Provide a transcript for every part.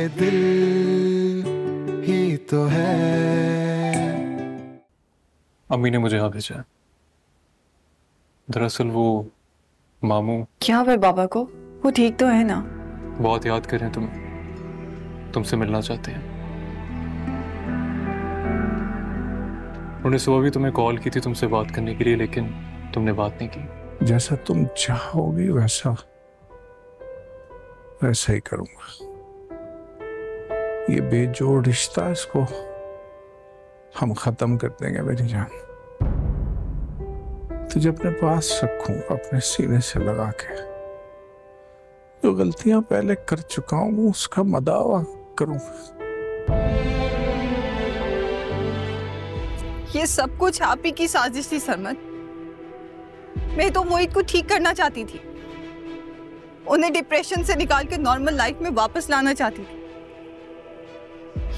दिल ही तो है। अम्मी ने मुझे यहाँ भेजा है। दरअसल वो मामू। क्या हुआ बाबा को? वो ठीक तो है ना? बहुत याद कर रहे हैं तुम्हें, तुमसे मिलना चाहते हैं। उन्होंने सुबह भी तुम्हें कॉल की थी तुमसे बात करने के लिए, लेकिन तुमने बात नहीं की। जैसा तुम चाहोगी वैसा ही करूंगा। ये बेजोड़ रिश्ता, इसको हम खत्म कर देंगे मेरी जान। तुझे अपने पास रखूं, अपने सीने से लगा के। जो गलतियां पहले कर चुका हूं उसका मदावा करूंगा। ये सब कुछ आप ही की साजिश थी सरमद। मैं तो मोहित को ठीक करना चाहती थी, उन्हें डिप्रेशन से निकाल के नॉर्मल लाइफ में वापस लाना चाहती थी।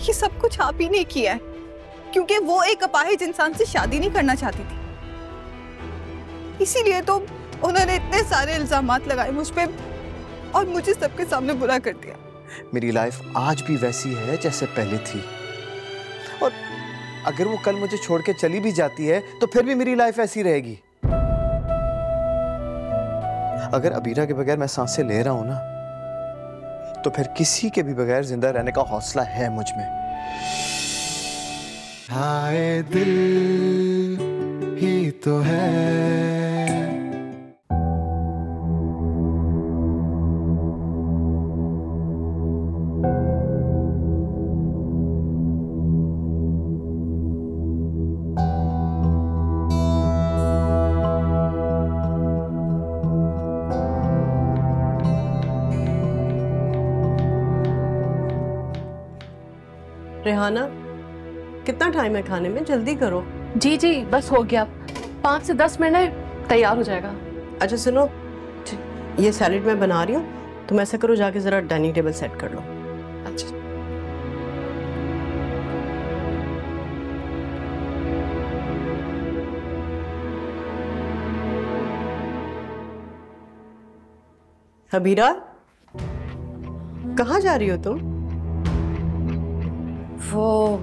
ये सब कुछ आप ही ने किया है, क्योंकि वो एक अपाहिज इंसान से शादी नहीं करना चाहती थी। इसीलिए तो उन्होंने इतने सारे इल्जामात लगाए मुझ पे और मुझे सबके सामने बुरा कर दिया। मेरी लाइफ आज भी वैसी है जैसे पहले थी, और अगर वो कल मुझे छोड़ के चली भी जाती है तो फिर भी मेरी लाइफ ऐसी रहेगी। अगर अबीरा के बगैर मैं सांसें ले रहा हूं ना, तो फिर किसी के भी बगैर जिंदा रहने का हौसला है मुझ में। हाय दिल ही तो है। रेहाना, कितना टाइम है खाने में? जल्दी करो। जी जी बस हो गया, 5 से 10 मिनट में तैयार हो जाएगा। अच्छा सुनो, ये सैलेड मैं बना रही हूँ, तुम ऐसा करो जाके जरा डाइनिंग टेबल सेट कर लो। अच्छा। हबीरा, कहाँ जा रही हो तुम? वो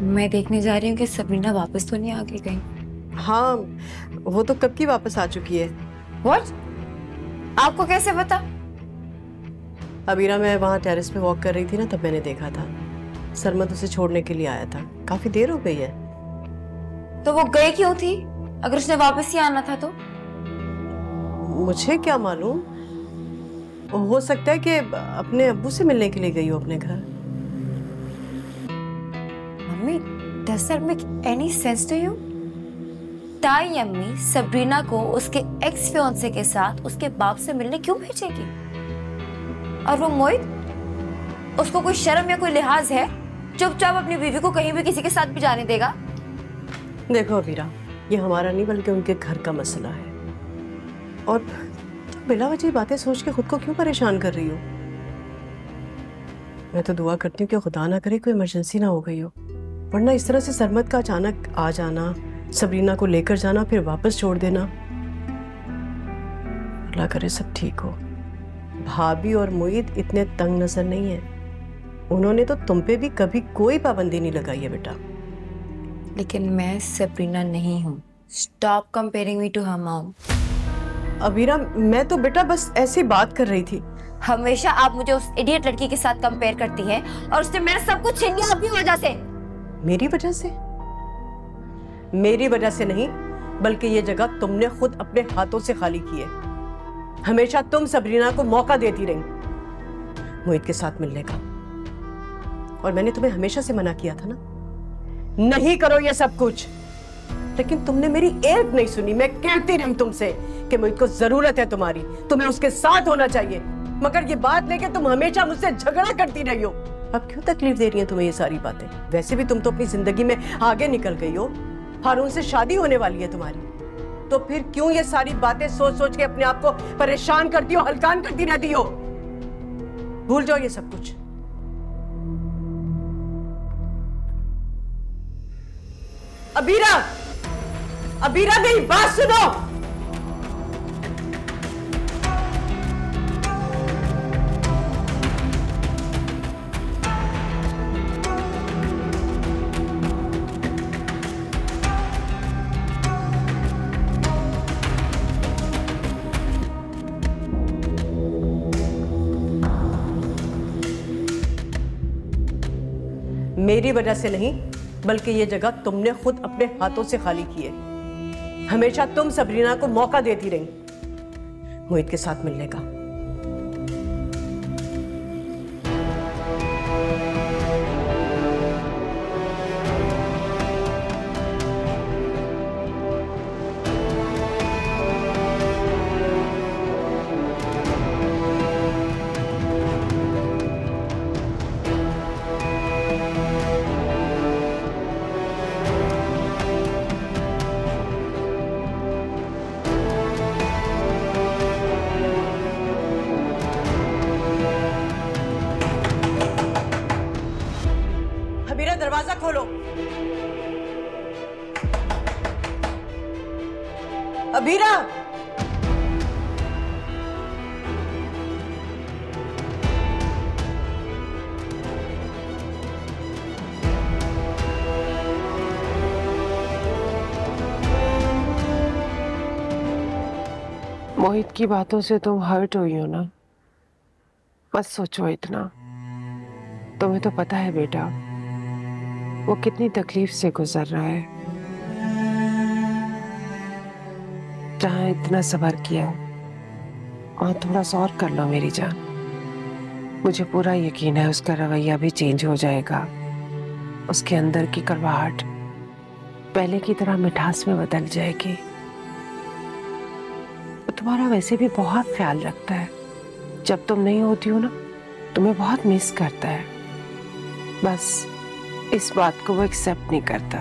मैं देखने जा रही हूँ कि सबरीना वापस तो नहीं आके गई। हाँ, वो तो कब की वापस आ चुकी है। What? आपको कैसे पता? हबीरा, मैं वहाँ टेरेस पे वॉक कर रही थी ना, तब मैंने देखा था। सरमद उसे छोड़ने के लिए आया था। काफी देर हो गई है। तो वो गई क्यों थी? अगर उसने वापस ही आना था तो? मुझे क्या मालूम, हो सकता है कि अपने अब्बू से मिलने के लिए गई हो अपने घर। Mummy, does that make any sense to you? ताई अम्मी सबरीना को उसके एक्स फियांसे के साथ उसके बाप से मिलने क्यों भेजेगी? और वो मोहित, उसको कोई शर्म या कोई लिहाज है? चुपचाप अपनी बीवी को कहीं भी किसी के साथ भी जाने देगा? देखो अबीरा, ये हमारा नहीं बल्कि उनके घर का मसला है, और तुम बिला वजह बातें सोच के खुद को क्यों परेशान कर रही हो? मैं तो दुआ करती हूँ कि खुदा ना करे कोई इमरजेंसी ना हो गई हो, वरना इस तरह से सरमद का अचानक आ जाना, सबरीना को लेकर जाना, फिर वापस छोड़ देना। अल्लाह करे सब ठीक हो। भाभी और मोहित इतने तंग नजर नहीं है, उन्होंने तो तुम पे भी कभी कोई पाबंदी नहीं लगाई है बेटा। लेकिन मैं सबरीना नहीं हूँ। Stop comparing me to her mom. Abira, मैं तो बेटा बस ऐसी बात कर रही थी। हमेशा आप मुझे उस इडियट लड़की के साथ कंपेयर करती हैं, और उसने मेरा सब कुछ छीन लिया अपनी वजह से। मेरी वजह से? मेरी वजह से नहीं, बल्कि ये जगह तुमने खुद अपने हाथों से खाली की है। हमेशा तुम सबरीना को मौका देती रही मोहित के साथ मिलने का, और मैंने तुम्हें हमेशा से मना किया था ना, नहीं करो ये सब कुछ, लेकिन तुमने मेरी एक नहीं सुनी। मैं कहती रही तुमसे कि मोहित को जरूरत है तुम्हारी, तुम्हें उसके साथ होना चाहिए, मगर ये बात लेके तुम हमेशा मुझसे झगड़ा करती रही हो। अब क्यों तकलीफ दे रही है तुम्हें ये सारी बातें? वैसे भी तुम तो अपनी जिंदगी में आगे निकल गई हो, हारून से शादी होने वाली है तुम्हारी, तो फिर क्यों ये सारी बातें सोच सोच के अपने आप को परेशान करती हो, हलकान करती रहती हो? भूल जाओ ये सब कुछ। अबीरा, अबीरा मेरी बात सुनो। मेरी वजह से नहीं, बल्कि ये जगह तुमने खुद अपने हाथों से खाली की है। हमेशा तुम सबरीना को मौका देती रही मोहित के साथ मिलने का। दरवाजा खोलो। अबीरा, मोहित की बातों से तुम हर्ट हुई हो ना? मत सोचो इतना। तुम्हें तो पता है बेटा वो कितनी तकलीफ से गुजर रहा है। जहां इतना सब्र किया वहां थोड़ा सा और कर लो मेरी जान। मुझे पूरा यकीन है उसका रवैया भी चेंज हो जाएगा। उसके अंदर की कड़वाहट पहले की तरह मिठास में बदल जाएगी। वो तुम्हारा वैसे भी बहुत ख्याल रखता है। जब तुम नहीं होती हो ना तुम्हें बहुत मिस करता है। बस इस बात को वो एक्सेप्ट नहीं करता।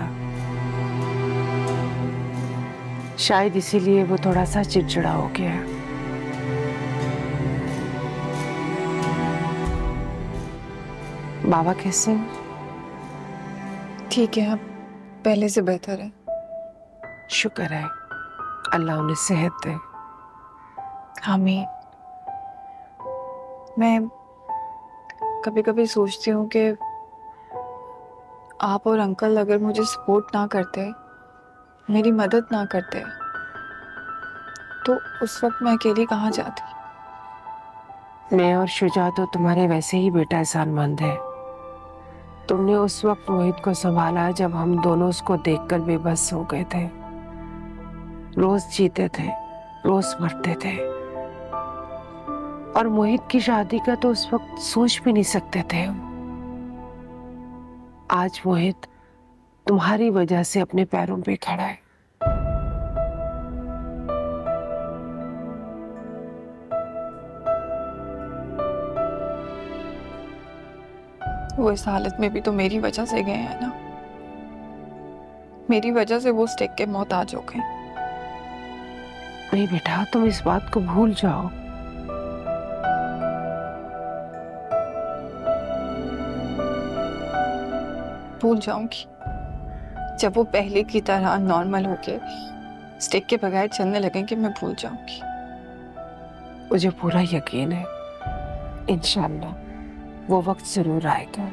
शायद इसीलिए वो थोड़ा सा चिड़चिड़ा हो गया। बाबा कैसे? ठीक है, अब पहले से बेहतर है। शुक्र है, अल्लाह उन्हें सेहत दे। आमीन। मैं कभी कभी सोचती हूँ कि आप और अंकल अगर मुझे सपोर्ट ना करते, मेरी मदद ना करते, तो उस वक्त मैं अकेली कहाँ जाती। मैं और शुजा तो तुम्हारे वैसे ही बेटा एहसानमंद है। तुमने उस वक्त मोहित को संभाला जब हम दोनों उसको देखकर बेबस हो गए थे। रोज जीते थे, रोज मरते थे, और मोहित की शादी का तो उस वक्त सोच भी नहीं सकते थे हम। आज मोहित तुम्हारी वजह से अपने पैरों पे खड़ा है। वो इस हालत में भी तो मेरी वजह से गए हैं ना। मेरी वजह से वो स्टेक के मोहताज हो गए। नहीं बेटा, तुम इस बात को भूल जाओ। भूल जाऊंगी जब वो पहले की तरह नॉर्मल होके स्टिक के बगैर चलने लगेंगे। मैं भूल जाऊंगी। मुझे पूरा यकीन है इंशाल्लाह वो वक्त जरूर आएगा।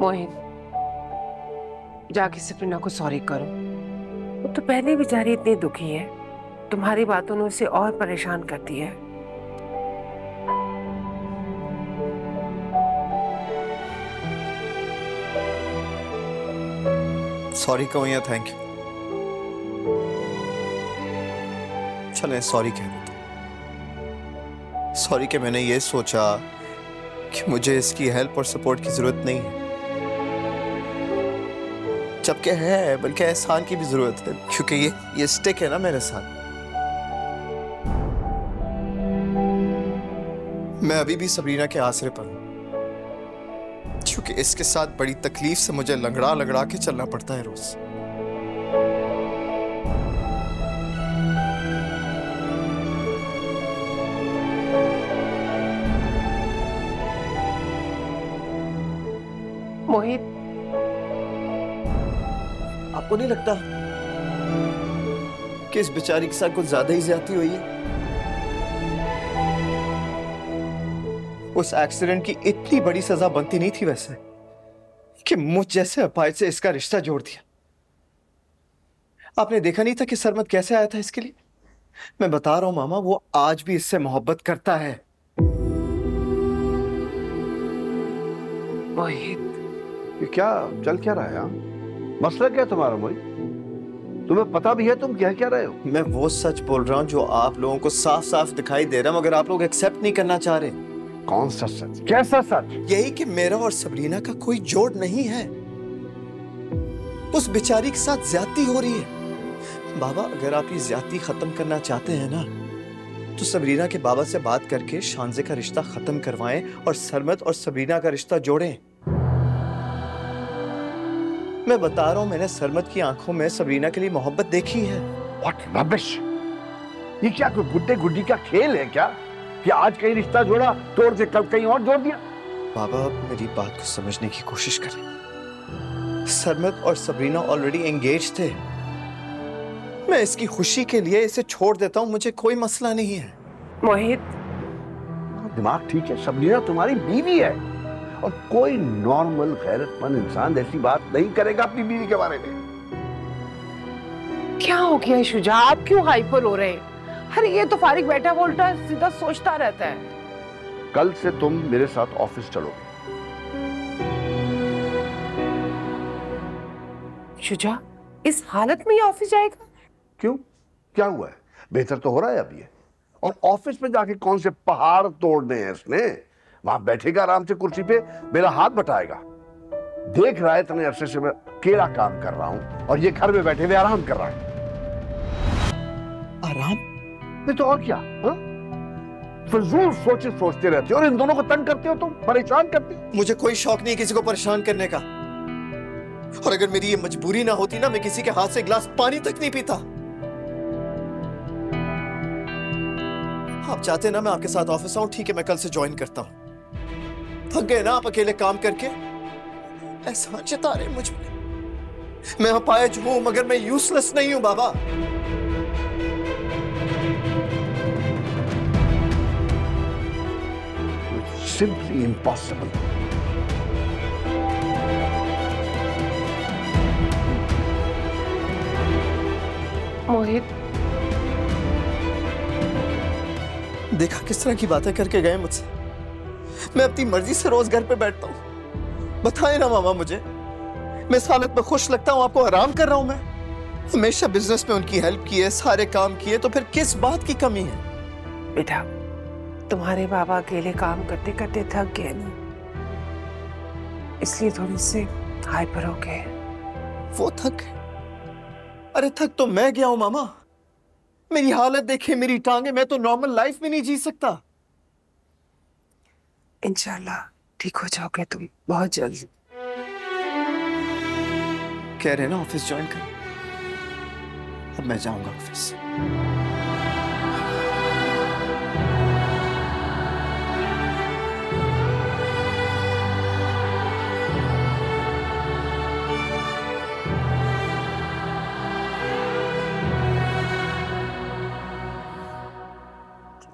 मोहित, जाके सफरीना को सॉरी करो। वो तो पहले बेचारी इतनी दुखी है, तुम्हारी बातों ने उसे और परेशान कर दिया है। सॉरी कहूँ या थैंक यू? चले सॉरी कह देते। सॉरी कि मैंने ये सोचा कि मुझे इसकी हेल्प और सपोर्ट की जरूरत नहीं है, जबकि है, बल्कि एहसान की भी जरूरत है, क्योंकि ये स्टिक है ना मेरे साथ। मैं अभी भी सबरीना के आसरे पर हूं, क्योंकि इसके साथ बड़ी तकलीफ से मुझे लंगड़ा लंगड़ा के चलना पड़ता है रोज। मोहित, आपको नहीं लगता कि इस बेचारी के साथ कुछ ज्यादा ही ज्यादती हुई है? उस एक्सीडेंट की इतनी बड़ी सजा बनती नहीं थी वैसे कि मुझ जैसे अपाहिज से इसका रिश्ता जोड़ दिया। आपने देखा नहीं था कि सरमद कैसे आया था इसके लिए? मैं बता रहा हूं मामा, वो आज भी इससे मोहब्बत करता है। मोहित, ये क्या चल क्या रहा है यहाँ? मसला क्या है तुम्हारा मोहित? तुम्हें पता भी है तुम कह क्या रहे हो? मैं वो सच बोल रहा हूँ जो आप लोगों को साफ साफ दिखाई दे रहा है, मगर आप लोग एक्सेप्ट नहीं करना चाह रहे। कौन सा सच? कैसा सच? यही कि मेरा और सबरीना का कोई जोड़ नहीं है। उस बेचारी के साथ ज्यादती हो रही है। बाबा, अगर आप ये ज्यादती खत्म करना चाहते हैं ना, तो सबरीना के बाबा से बात करके शानजे का रिश्ता खत्म करवाएं और सरमद और सबरीना का रिश्ता जोड़ें। मैं बता रहा हूं, मैंने सरमद की आंखों में सबरीना के लिए मोहब्बत देखी है। What rubbish! ये क्या कोई गुड्डे गुड्डी का खेल है क्या कि आज कहीं रिश्ता जोड़ा तोड़ के कल कहीं और जोड़ दिया? बाबा, मेरी बात को समझने की कोशिश करें। सरमद और सबरीना ऑलरेडी एंगेज थे। मैं इसकी खुशी के लिए इसे छोड़ देता हूं, मुझे कोई मसला नहीं है। मोहित, दिमाग ठीक है? सबरीना तुम्हारी बीवी है और कोई नॉर्मल गैरतमंद इंसान ऐसी बात नहीं करेगा अपनी बीवी के बारे में। क्या हो गया शुजा? आप क्यों हाइपर हो रहे हैं? अरे ये तो फारिग बैठा बोलता सीधा सोचता रहता है। कल से तुम मेरे साथ ऑफिस चलोगे। शुजा, इस हालत में ये ऑफिस जाएगा? क्यों? क्या हुआ है? बेहतर तो हो रहा है अब ये। और ऑफिस में जाके कौन से पहाड़ तोड़ने हैं इसने? वहां बैठेगा आराम से कुर्सी पे, मेरा हाथ बटाएगा। देख रहा है इतने अरसे से मैं अकेला काम कर रहा हूं और ये घर में बैठे हुए आराम कर रहा है। आराम? नहीं तो और क्या? फिजूल सोचे सोचते रहते हो और इन दोनों को तंग करते हो, तुम परेशान करते हो। मुझे कोई शौक नहीं किसी को परेशान करने का, और अगर मेरी ये मजबूरी ना होती ना, मैं किसी के हाथ से गिलास पानी तक नहीं पीता। आप चाहते ना मैं आपके साथ ऑफिस आऊं? ठीक है, मैं कल से ज्वाइन करता हूं। थक गए ना आप अकेले काम करके? एहसान जता रहे मुझ पे। मैं अपाहिज हूं मगर मैं यूजलेस नहीं हूं बाबा। Simply impossible. मोहित, देखा किस तरह की बातें करके गए मुझसे। मैं अपनी मर्जी से रोज घर पे बैठता हूँ। बताए ना मामा मुझे, मैं इस हालत में खुश लगता हूँ? आपको आराम कर रहा हूँ मैं? हमेशा बिजनेस में उनकी हेल्प की है, सारे काम किए, तो फिर किस बात की कमी है? बेटा, तुम्हारे बाबा अकेले काम करते करते थक गए ना, इसलिए थोड़ी से हाइपर हो गए। वो थक? अरे थक तो मैं गया हूं मामा। मेरी हालत देखे, मेरी टांगे, मैं तो नॉर्मल लाइफ में नहीं जी सकता। इंशाल्लाह ठीक हो जाओगे तुम बहुत जल्द। कह रहे ना ऑफिस ज्वाइन कर, अब मैं जाऊंगा ऑफिस।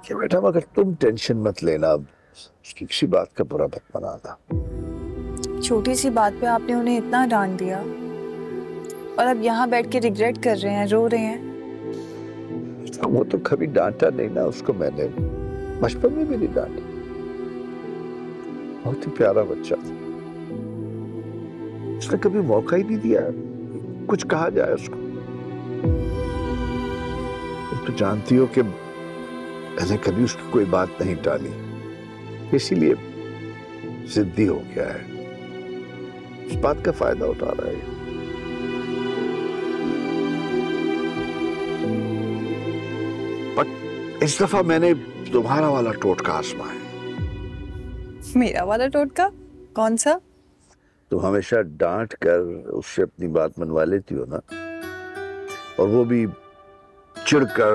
बेटा, मगर तुम टेंशन मत लेना, उसकी किसी बात का बुरा मत मनाना। छोटी सी बात पे आपने उन्हें इतना डांट दिया और अब यहाँ बैठ के रिग्रेट कर रहे हैं, रो रहे हैं। वो तो कभी डांटा नहीं ना उसको मैंने, बचपन में भी नहीं डांटा। बहुत ही प्यारा बच्चा था, उसने कभी मौका ही नहीं दिया कुछ कहा जाए उसको। तुम तो जानती हो कि मैंने कभी उसकी कोई बात नहीं टाली, इसीलिए जिद्दी हो गया है। इस बात का फायदा उठा रहा है। बट इस दफा मैंने तुम्हारा वाला टोटका आजमाया। मेरा वाला टोटका? कौन सा? तुम हमेशा डांट कर उससे अपनी बात मनवा लेती हो ना, और वो भी चिढ़कर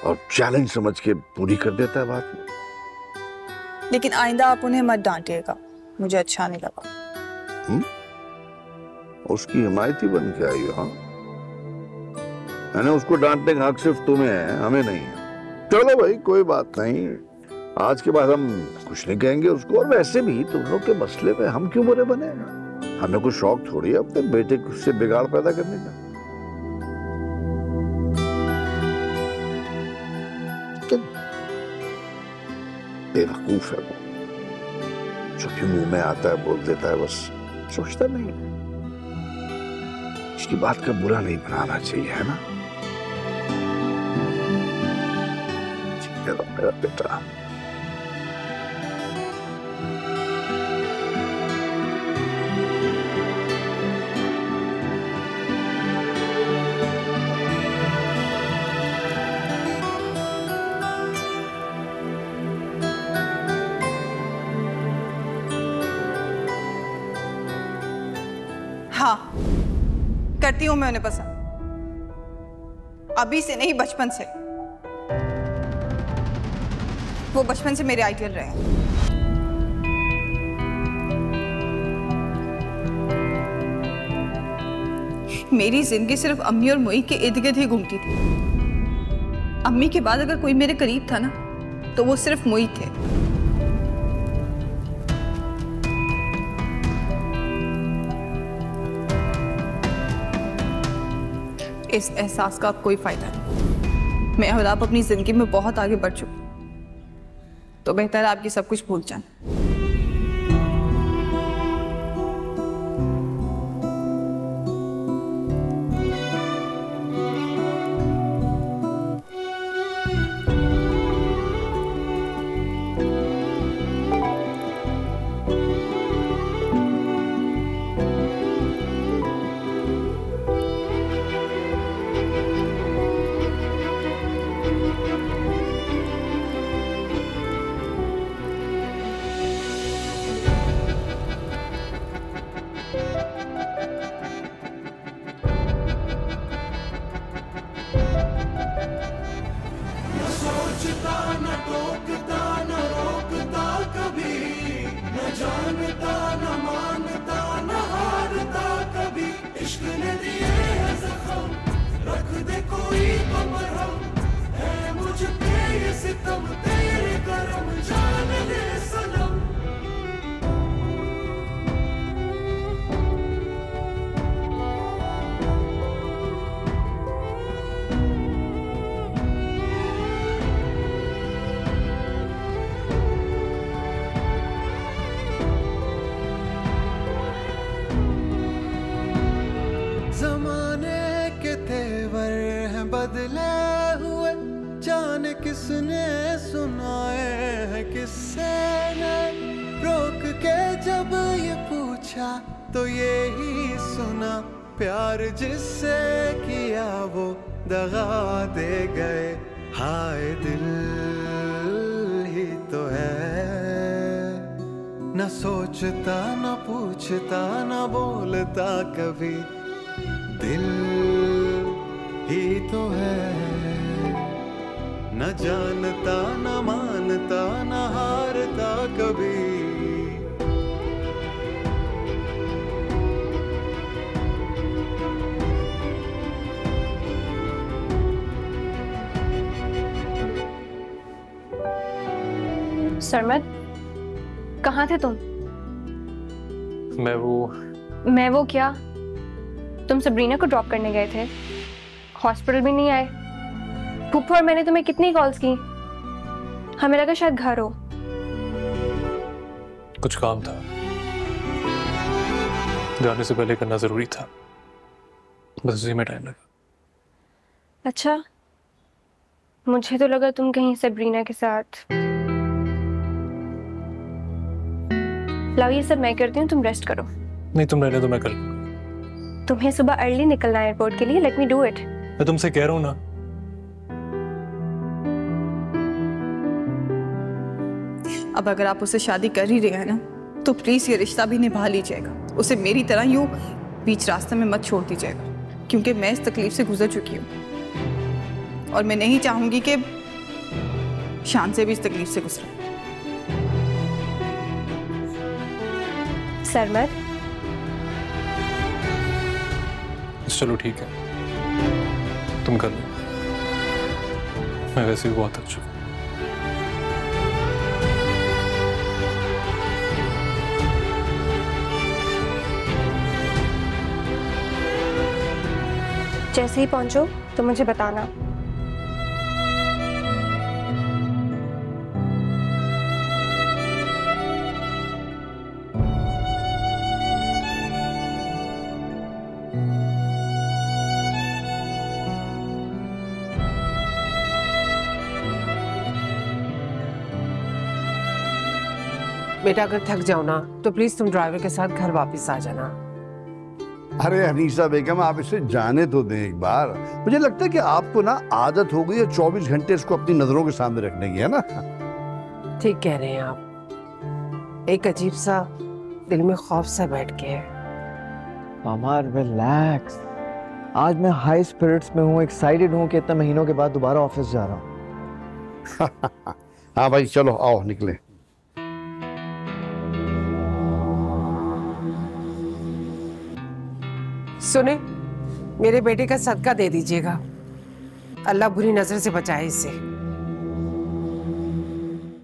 और चैलेंज समझ के पूरी कर देता है बात। लेकिन आइंदा आप उन्हें मत डांटिएगा, मुझे अच्छा नहीं लगा। उसकी हिमायती बन के आई हो? हाँ, मैंने उसको डांटने का हक सिर्फ तुम्हें है, हमें नहीं है। चलो भाई कोई बात नहीं, आज के बाद हम कुछ नहीं कहेंगे उसको। और वैसे भी तुम लोग के मसले में हम क्यों बुरे बने? हमें कुछ शौक थोड़ी है अपने बेटे से बिगाड़ पैदा करने का। बेवकूफ है वो, जो भी मुंह में आता है बोल देता है, बस सोचता नहीं है। इसकी बात का बुरा नहीं बनाना चाहिए, है ना? ठीक है मेरा बेटा। हाँ, करती हूं मैं उन्हें पसंद, अभी से नहीं बचपन से। वो बचपन से मेरे आइडियल रहे हैं। मेरी जिंदगी सिर्फ अम्मी और मोई के इर्द गिर्द ही घूमती थी। अम्मी के बाद अगर कोई मेरे करीब था ना, तो वो सिर्फ मोई थे। इस एहसास का अब कोई फायदा नहीं। मैं और आप अपनी जिंदगी में बहुत आगे बढ़ चुके, तो बेहतर है आपकी सब कुछ भूल जाएं। बदले हुए जाने किसने सुनाए हैं किससे ने रोक के जब ये पूछा तो ये ही सुना, प्यार जिससे किया वो दगा दे गए। हाय दिल ही तो है, न सोचता न पूछता न बोलता कभी, दिल ही तो है, न जानता न मानता न हारता कभी। सरमद, कहाँ थे तुम? मैं वो क्या? तुम सबरीना को ड्रॉप करने गए थे, हॉस्पिटल भी नहीं आए। फूफा और मैंने तुम्हें कितनी कॉल्स की, हमें लगा शायद घर हो। कुछ काम था, जाने से पहले करना जरूरी था, बस उसी में टाइम लगा। अच्छा, मुझे तो लगा तुम कहीं सबरीना के साथ। लाओ ये सब मैं करती हूँ, तुम रेस्ट करो। नहीं तुम रहने दो, मैं कर लूंगा। तुम्हें सुबह अर्ली निकलना है एयरपोर्ट के लिए, लेट मी डू इट। मैं तुमसे कह रहा हूँ ना। अब अगर आप उससे शादी कर ही रहे हैं ना, तो प्लीज ये रिश्ता भी निभा लीजिएगा। उसे मेरी तरह यूं बीच रास्ते में मत छोड़ दीजिएगा, क्योंकि मैं इस तकलीफ से गुजर चुकी हूँ और मैं नहीं चाहूंगी कि शान से भी इस तकलीफ से गुजरे। सरमद, चलो ठीक है, तुम कर लो, मैं वैसे भी बहुत थक चुका हूं। जैसे ही पहुंचो तो मुझे बताना। बेटा अगर थक जाओ ना तो प्लीज तुम ड्राइवर के साथ घर वापस आ जाना। अरे अनीसा बेगम, आप इसे जाने तो दें एक बार। मुझे लगता है कि आपको ना आदत हो गई है 24 घंटे इसको अपनी नजरों के सामने रखने की, है ना? ठीक कह रहे हैं आप, एक अजीब सा दिल में खौफ सा बैठ के है। मामा रिलैक्स, आज मैं हाई स्पिरिट्स में हूँ, एक्साइटेड हूँ कि इतने महीनों के बाद दोबारा ऑफिस जा रहा हूँ। हाँ भाई चलो आओ निकले। सुने, मेरे बेटे का सदका दे दीजिएगा, अल्लाह बुरी नजर से बचाए इसे।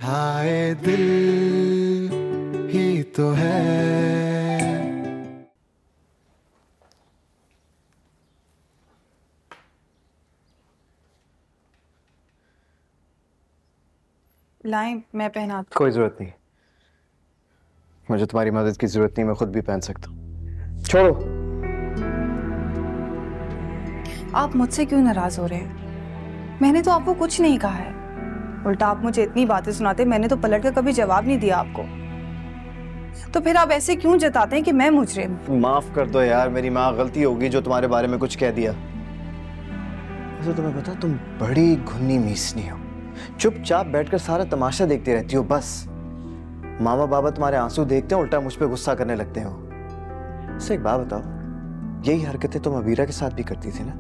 हाय दिल ही तो है। लाएं, मैं पहना। कोई जरूरत नहीं, मुझे तुम्हारी मदद की जरूरत नहीं, मैं खुद भी पहन सकता हूँ। छोड़ो। आप मुझसे क्यों नाराज हो रहे हैं? मैंने तो आपको कुछ नहीं कहा है, उल्टा आप मुझे इतनी बातें सुनाते, मैंने तो पलट कर कभी जवाब नहीं दिया आपको। तो फिर आप ऐसे क्यों जताते हैं कि मैं मुजरिम? माफ कर दो यार, मेरी माँ गलती होगी जो तुम्हारे बारे में कुछ कह दिया। वैसे तुम्हें पता, तुम बड़ी घुन्नी मीसनी हो, चुपचाप बैठकर सारा तमाशा देखती रहती हो बस। मामा बाबा तुम्हारे आंसू देखते हैं, उल्टा मुझ पे गुस्सा करने लगते हो। वैसे एक बात बताओ, यही हरकतें तुम अबीरा के साथ भी करती थी ना?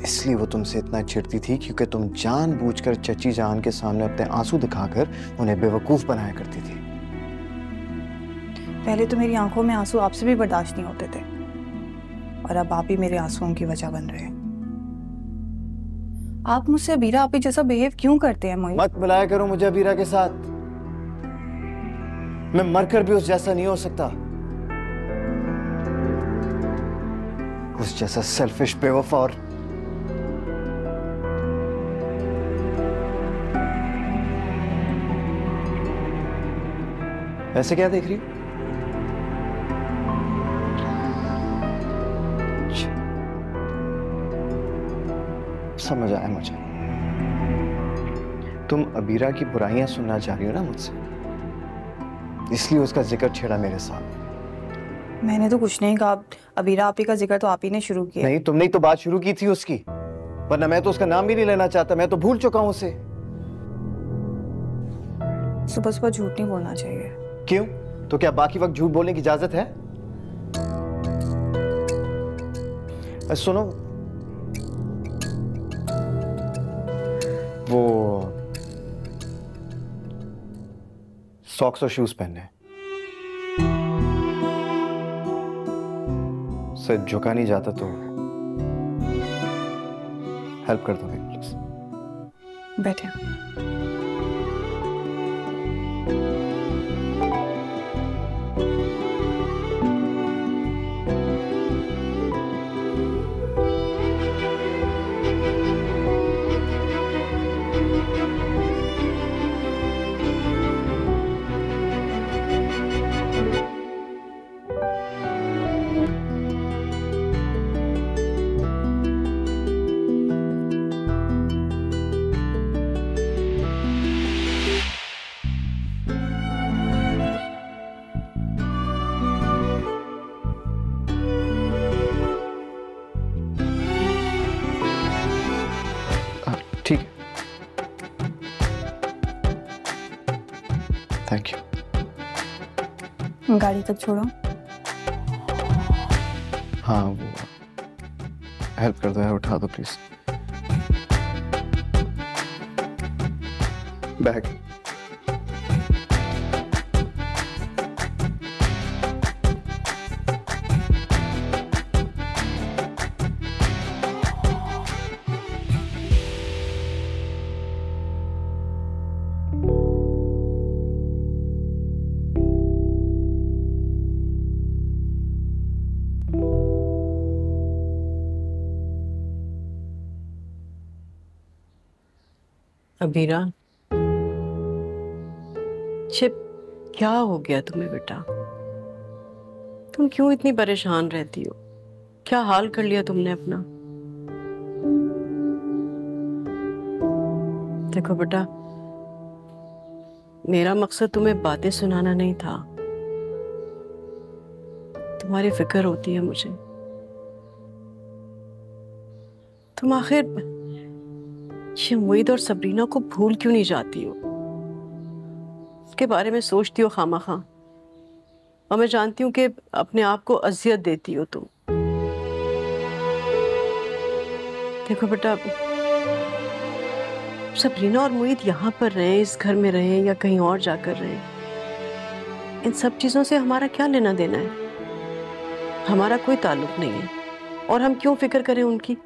इसलिए वो तुमसे इतना चिढ़ती थी क्योंकि तुम जानबूझकर चची जान के सामने अपने आंसू दिखाकर उन्हें बेवकूफ बनाया करती थी। पहले तो मेरी आंखों में आंसू आपसे भी बर्दाश्त नहीं होते थे, और अब आप ही मेरे आंसुओं की वजह बन रहे हैं। आप मुझसे अबीरा आपी जैसा बिहेव क्यों करते हैं मोहित? मत मिलाया करो मुझे अबीरा के साथ, मैं मरकर भी उस जैसा नहीं हो सकता, उस जैसा सेल्फिश, बेवफा और ऐसे क्या देख रही हो? समझ आया मुझे, तुम अबीरा की बुराइयां सुनना चाह रही हो ना मुझसे, इसलिए उसका जिक्र छेड़ा मेरे साथ। मैंने तो कुछ नहीं कहा, अबीरा आपी का जिक्र तो आप ही ने शुरू किया। नहीं, तुमने तो बात शुरू की थी उसकी, वरना मैं तो उसका नाम भी नहीं लेना चाहता, मैं तो भूल चुका हूं उसे। सुबह सुबह झूठ नहीं बोलना चाहिए। क्यों? तो क्या बाकी वक्त झूठ बोलने की इजाजत है? सुनो, वो सॉक्स और शूज पहनने, से झुका नहीं जाता तो हेल्प कर दो प्लीज। बैठे। Thank you. गाड़ी तक छोड़ो। हाँ वो हेल्प कर दो यार, उठा दो प्लीज। बैग। अबीरा, शिप, क्या हो गया तुम्हें बेटा? तुम क्यों इतनी परेशान रहती हो? क्या हाल कर लिया तुमने अपना? देखो बेटा, मेरा मकसद तुम्हें बातें सुनाना नहीं था। तुम्हारी फिक्र होती है मुझे। तुम आखिर ये मुईद और सबरीना को भूल क्यों नहीं जाती हो? उसके बारे में सोचती हो खामखा, और मैं जानती हूँ कि अपने आप को अजियत देती हो तुम। देखो बेटा, सबरीना और मुईद यहाँ पर रहे, इस घर में रहे या कहीं और जाकर रहे, इन सब चीजों से हमारा क्या लेना देना है? हमारा कोई ताल्लुक नहीं है, और हम क्यों फिक्र करें उनकी?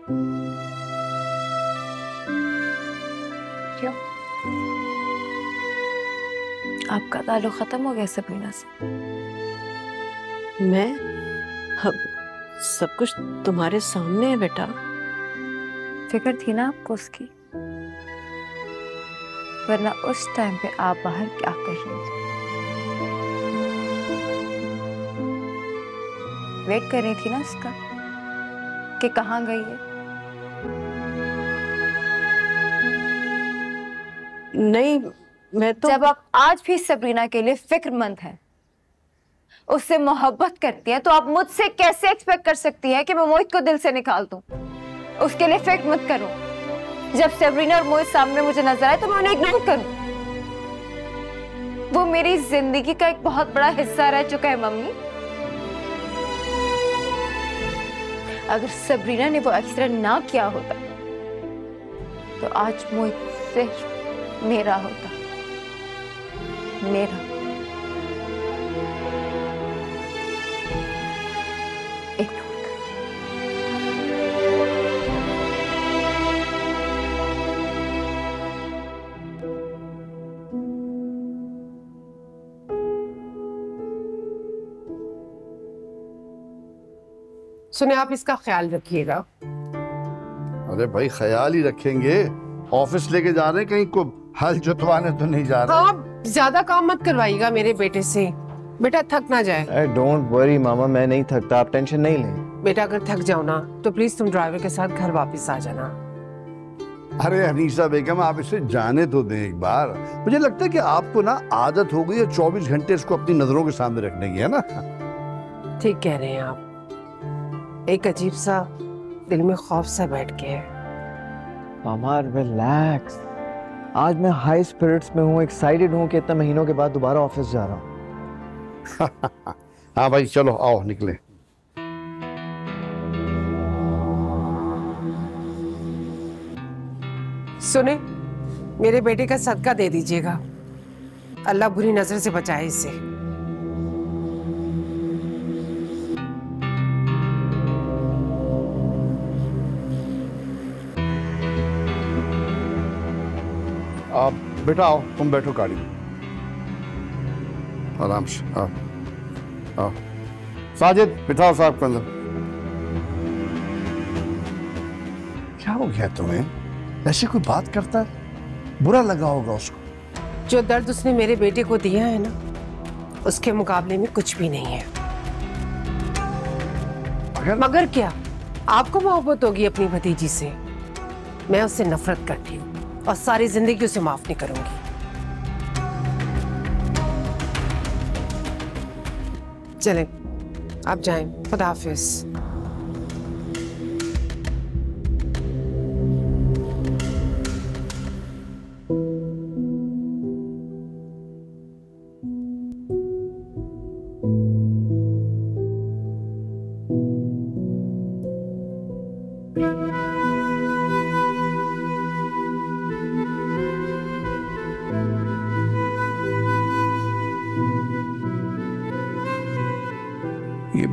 क्यों? आपका ताल्लुक खत्म हो गया सबरीना से? मैं? अब सब कुछ तुम्हारे सामने है बेटा। फिक्र थी ना आपको उसकी, वरना उस टाइम पे आप बाहर क्या कर रही थी? वेट कर रही थी ना उसका कि कहाँ गई है? नहीं, मैं तो जब आप आज भी सबरीना के लिए फिक्रमंद हैं, उससे मोहब्बत करती हैं, तो आप मुझसे कैसे एक्सपेक्ट कर सकती हैं कि मैं मोहित को दिल से निकाल दूं? उसके लिए फिक्र मत करो। जब सबरीना और मोहित सामने मुझे नजर आए तो मैं उन्हें इग्नोर करूं? वो मेरी जिंदगी का एक बहुत बड़ा हिस्सा रह चुका है मम्मी। अगर सबरीना ने वो एक्सीडेंट ना किया होता तो आज मोहित सिर्फ मेरा होता, मेरा। सुने, आप इसका ख्याल रखिएगा। अरे भाई ख्याल ही रखेंगे, ऑफिस लेके जा रहे हैं, कहीं को हल जुतवाने तो नहीं जा रहे। हाँ, ज्यादा काम मत करवाइएगा मेरे बेटे से, बेटा थक ना जाए। डोंट वरी मामा, मैं नहीं थकता, आप टेंशन नहीं लें। बेटा अगर थक जाओ ना तो प्लीज तुम ड्राइवर के साथ घर वापस आ जाना। अरे अनीसा बेगम, आप इसे जाने तो दें एक बार। मुझे लगता है कि आपको ना आदत हो गई है 24 घंटे इसको अपनी नजरों के सामने रखने की, है ना? ठीक कह रहे हैं आप। एक अजीब सा दिल में खौफ सा बैठ गया है। मामा रिलैक्स, आज मैं हाई स्पिरिट्स में हूँ, एक्साइटेड हूँ कि इतने महीनों के बाद दोबारा ऑफिस जा रहा हूँ। हाँ भाई चलो आओ निकले। सुने, मेरे बेटे का सदका दे दीजिएगा, अल्लाह बुरी नजर से बचाए इसे। आप बेटा आओ, तुम बैठो गाड़ी में आराम से। आओ आओ साजिद, बिठाओ साहब को अंदर। क्या हो गया तुम्हें? ऐसे कोई बात करता है, बुरा लगा होगा उसको। जो दर्द उसने मेरे बेटे को दिया है ना, उसके मुकाबले में कुछ भी नहीं है। मगर क्या आपको मोहब्बत होगी अपनी भतीजी से? मैं उससे नफरत करती हूँ और सारी जिंदगी उसे माफ नहीं करूंगी। चलें, आप जाएं, खुदा हाफिज।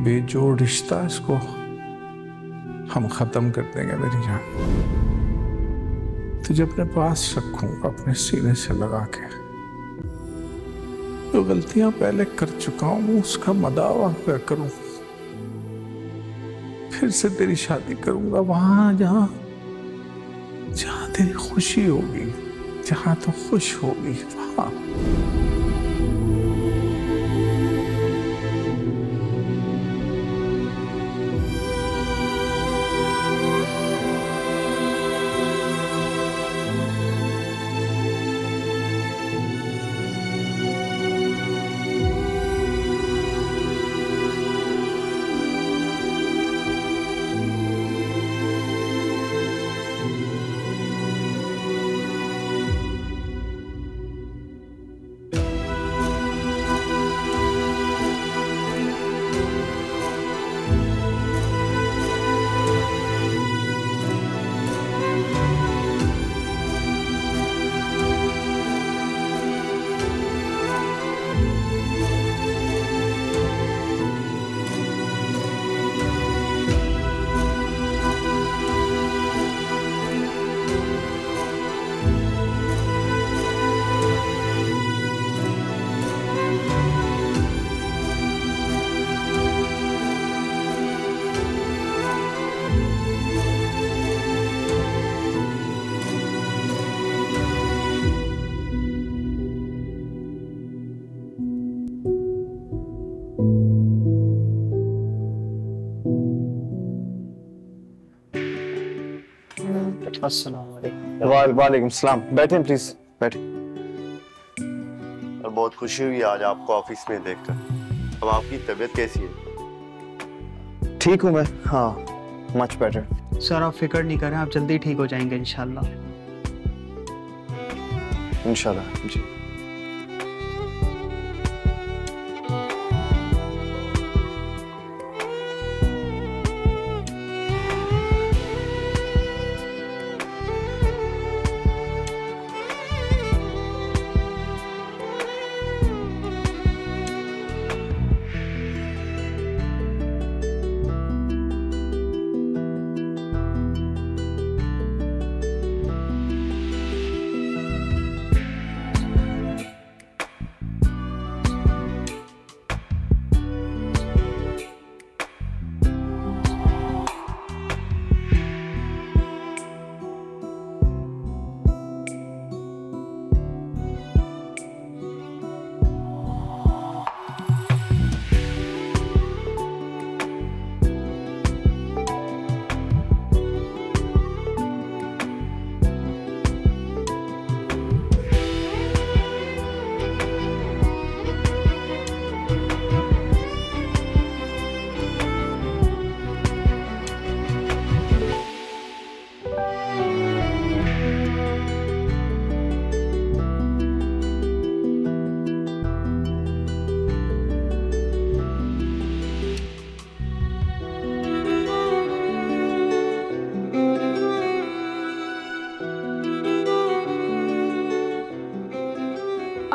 बेजोड़ रिश्ता, इसको हम खत्म कर देंगे मेरी जान। तुझे अपने पास रखूंगा, अपने सीने से लगा के। जो गलतियां पहले कर चुका हूं उसका मदावा करूं। फिर से तेरी शादी करूंगा वहां जहां तेरी खुशी होगी, जहां तो खुश होगी वहां। वालेकुम सलाम। बैठें प्लीज, बैठें। और बहुत खुशी हुई आज आपको ऑफिस में देखकर। अब आपकी तबीयत कैसी है? ठीक हूँ मैं, हाँ, मच बेटर। सर आप फिक्र नहीं करें, आप जल्दी ठीक हो जाएंगे इंशाल्लाह। इंशाल्लाह जी।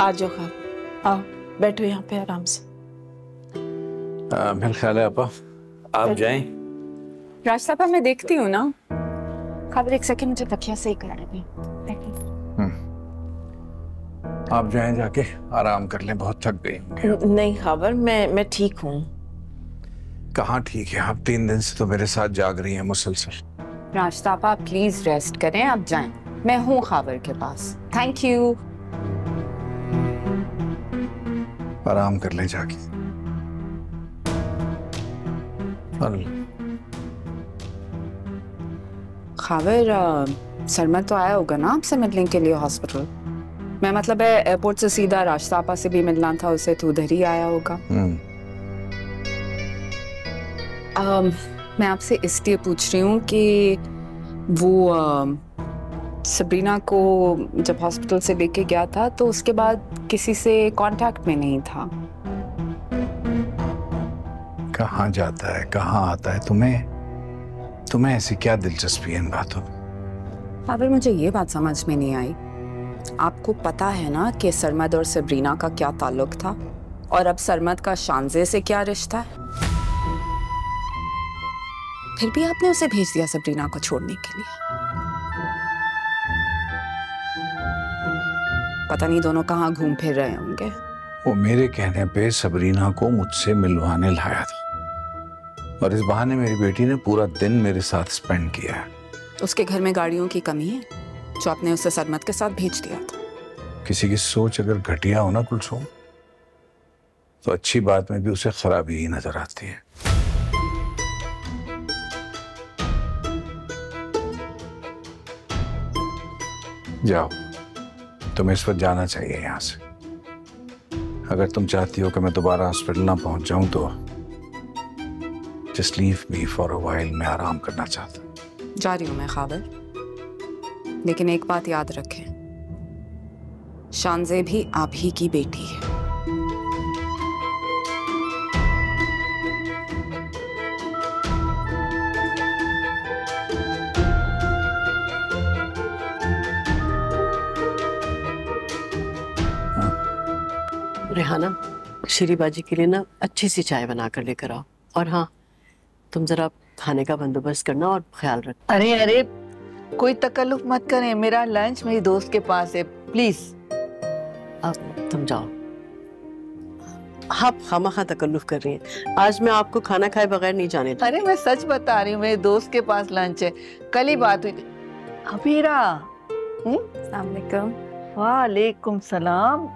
आ जाओ खाब, आओ बैठो यहाँ पे आराम से। मेरा ख्याल है आपा आप जाएं। रास्ता मैं देखती हूँ ना। खाबर एक सेकंड, मुझे तकिया सही कराने दे। आप जाएं, जाके आराम कर लें, बहुत थक गई। नहीं खाबर, मैं ठीक हूँ। कहाँ ठीक है आप? 3 दिन से तो मेरे साथ जाग रही हैं मुसलसल। रास्ता आप प्लीज रेस्ट करें, आप जाएं। मैं हूँ खाबर के पास। Thank you. आराम कर ले जाके। खाबर सरमद तो आया होगा ना आपसे मिलने के लिए हॉस्पिटल? मैं मतलब है एयरपोर्ट से सीधा रास्ता आपा से भी मिलना था उसे, तो उधर ही आया होगा। मैं आपसे इसलिए पूछ रही हूँ कि वो सबरीना को जब हॉस्पिटल से लेके गया था तो उसके बाद किसी से कांटेक्ट में नहीं था। कहाँ जाता है, कहाँ आता है? तुम्हें ऐसी क्या दिलचस्पी है इन बातों में? खाबर मुझे ये बात समझ में नहीं आई। आपको पता है ना कि सरमद और सबरीना का क्या ताल्लुक था, और अब सरमद का शानजे से क्या रिश्ता है? फिर भी आपने उसे भेज दिया सबरीना को छोड़ने के लिए। पता नहीं दोनों कहाँ घूम फिर रहे होंगे। वो मेरे कहने पे सबरीना को मुझसे मिलवाने लाया था और इस बहाने मेरी बेटी ने पूरा दिन मेरे साथ स्पेंड किया है। उसके घर में गाड़ियों की कमी है जो आपने उसे सरमत के साथ भेज दिया था। किसी की सोच अगर घटिया हो ना कुलसुम, तो अच्छी बात में भी उसे खराबी ही नजर आती है। जाओ, तुम्हें इस वक्त जाना चाहिए यहां से। अगर तुम चाहती हो कि मैं दोबारा हॉस्पिटल ना पहुंच जाऊं तो just leave me for a while. मैं आराम करना चाहता हूं। जा रही हूं मैं खाबर, लेकिन एक बात याद रखें, शानज़े भी आप ही की बेटी है। रेहाना, श्री बाजी के लिए ना अच्छी सी चाय बना कर लेकर आओ। और हाँ, तुम जरा खाने का बंदोबस्त करना और ख्याल रखना। अरे अरे, कोई तकल्लुफ मत करें, मेरा लंच मेरी दोस्त के पास है, प्लीज। अब तुम जाओ। आप खामखा तकल्लुफ कर रही हैं। आज मैं आपको खाना खाए बगैर नहीं जाने दूंगी। अरे मैं सच बता रही हूँ, मेरे दोस्त के पास लंच है। कल ही बात हुई थी। अबीरा। अस्सलाम वालेकुम। वालेकुम सलाम।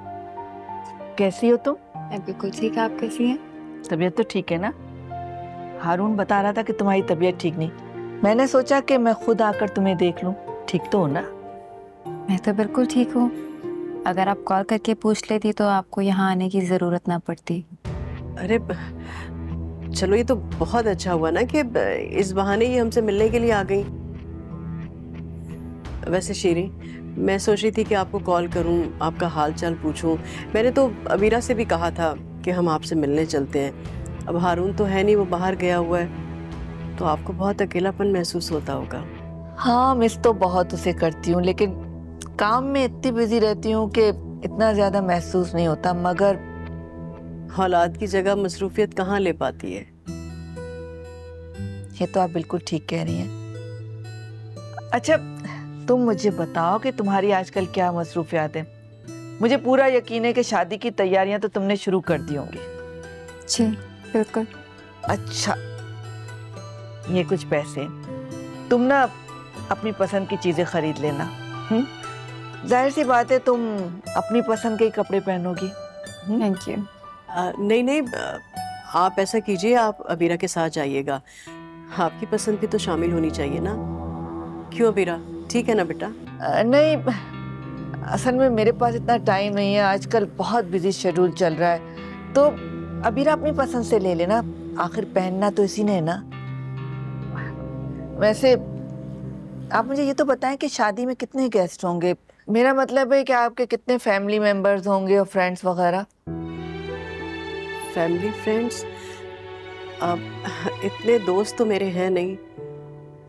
कैसी हो तुम? मैं बिल्कुल ठीक, आप कैसी हैं? तबीयत तो ठीक है ना? हारून बता रहा था कि तुम्हारी तबीयत ठीक नहीं। मैंने सोचा कि मैं खुद आकर तुम्हें देख लूं। ठीक तो हो ना? मैं तो बिल्कुल ठीक हूँ। अगर आप कॉल करके पूछ लेती तो आपको यहाँ आने की ज़रूरत ना पड़ती। अरे चलो, ये तो बहुत अच्छा हुआ ना कि इस बहाने ही हमसे मिलने के लिए आ गई। वैसे शीरी, मैं सोच रही थी कि आपको कॉल करूं, आपका हाल चाल पूछूं। मैंने तो अबीरा से भी कहा था कि हम आपसे मिलने चलते हैं। अब हारून तो है नहीं, वो बाहर गया हुआ है, तो आपको बहुत अकेलापन महसूस होता होगा। हाँ, मिस तो बहुत उसे करती हूँ, लेकिन काम में इतनी बिजी रहती हूँ कि इतना ज्यादा महसूस नहीं होता। मगर औलाद की जगह मसरूफियत कहाँ ले पाती है। ये तो आप बिल्कुल ठीक कह रही हैं। अच्छा, तुम मुझे बताओ कि तुम्हारी आजकल क्या मसरूफियात है। मुझे पूरा यकीन है कि शादी की तैयारियां तो तुमने शुरू कर दी होंगी। जी बिल्कुल। अच्छा, ये कुछ पैसे तुम ना अपनी पसंद की चीजें खरीद लेना। जाहिर सी बात है तुम अपनी पसंद के ही कपड़े पहनोगी। Thank you. नहीं नहीं, आप ऐसा कीजिए, आप अबीरा के साथ जाइएगा। आपकी पसंद भी तो शामिल होनी चाहिए ना। क्यों अबीरा, ठीक है ना बेटा? नहीं, असल में मेरे पास इतना टाइम नहीं है, आजकल बहुत बिजी शेड्यूल चल रहा है। तो अबीरा अपनी पसंद से ले लेना, आखिर पहनना तो इसी ने है ना। वैसे आप मुझे ये तो बताएं कि शादी में कितने गेस्ट होंगे? मेरा मतलब है कि आपके कितने फैमिली मेंबर्स होंगे और फ्रेंड्स वगैरह। फैमिली फ्रेंड्स, अब इतने दोस्त तो मेरे हैं नहीं।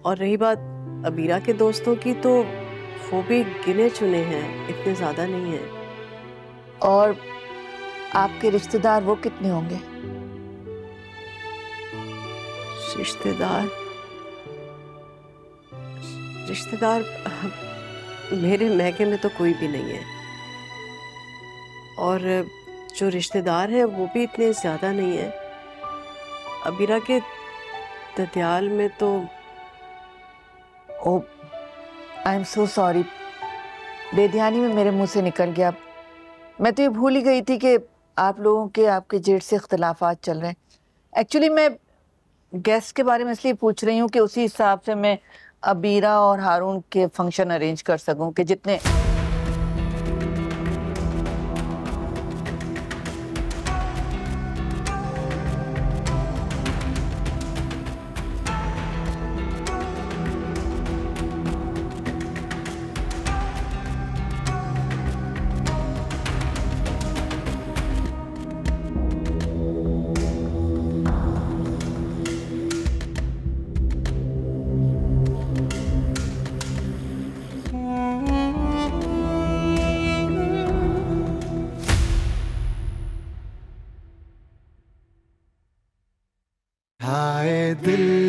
और रही बात अबीरा के दोस्तों की, तो वो भी गिने चुने हैं, इतने ज़्यादा नहीं हैं। और आपके रिश्तेदार वो कितने होंगे? रिश्तेदार मेरे महके में तो कोई भी नहीं है। और जो रिश्तेदार हैं वो भी इतने ज़्यादा नहीं है। अबीरा के ददियाल में तो ओ, आई एम सो सॉरी, बेध्यानी में मेरे मुंह से निकल गया। मैं तो ये भूल ही गई थी कि आप लोगों के आपके जेठ से इख्तलाफात चल रहे हैं। एक्चुअली मैं गेस्ट के बारे में इसलिए पूछ रही हूँ कि उसी हिसाब से मैं अबीरा और हारून के फंक्शन अरेंज कर सकूं कि जितने। हाय दिल